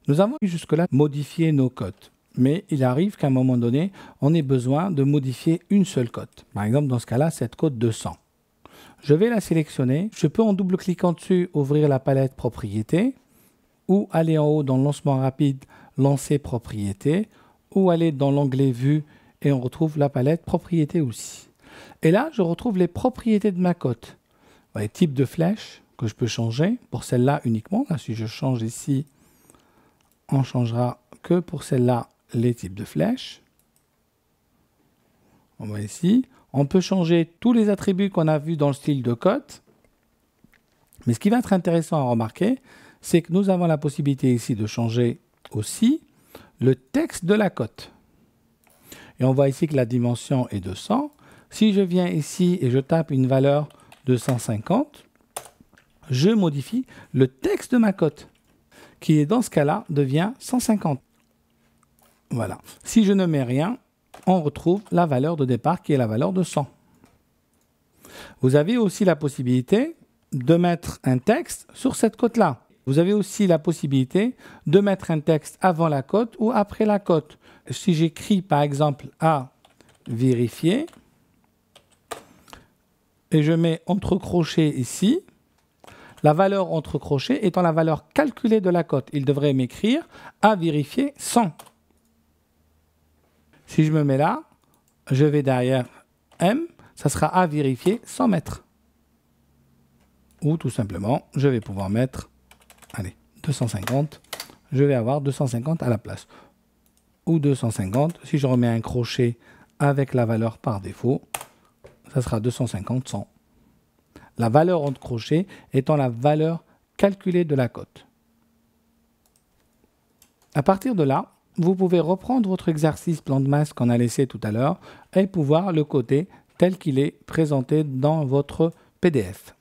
Nous avons jusque-là modifié nos cotes. Mais il arrive qu'à un moment donné, on ait besoin de modifier une seule cote. Par exemple, dans ce cas-là, cette cote de 100. Je vais la sélectionner. Je peux en double-cliquant dessus ouvrir la palette propriétés ou aller en haut dans lancement rapide, lancer propriétés ou aller dans l'onglet vue et on retrouve la palette propriétés aussi. Et là, je retrouve les propriétés de ma cote. Les types de flèches que je peux changer pour celle-là uniquement. Là, si je change ici, on changera que pour celle-là les types de flèches. On va ici. On peut changer tous les attributs qu'on a vus dans le style de cote. Mais ce qui va être intéressant à remarquer, c'est que nous avons la possibilité ici de changer aussi le texte de la cote. Et on voit ici que la dimension est de 100. Si je viens ici et je tape une valeur de 150, je modifie le texte de ma cote, qui dans ce cas-là devient 150. Voilà. Si je ne mets rien, on retrouve la valeur de départ qui est la valeur de 100. Vous avez aussi la possibilité de mettre un texte sur cette cote-là. Vous avez aussi la possibilité de mettre un texte avant la cote ou après la cote. Si j'écris par exemple à vérifier et je mets entre crochets ici, la valeur entre crochets étant la valeur calculée de la cote, il devrait m'écrire à vérifier 100. Si je me mets là, je vais derrière M, ça sera à vérifier 100 mètres. Ou tout simplement, je vais pouvoir mettre, allez, 250. Je vais avoir 250 à la place. Ou 250. Si je remets un crochet avec la valeur par défaut, ça sera 250, 100. La valeur entre crochets étant la valeur calculée de la cote. À partir de là, vous pouvez reprendre votre exercice plan de masse qu'on a laissé tout à l'heure et pouvoir le coder tel qu'il est présenté dans votre PDF.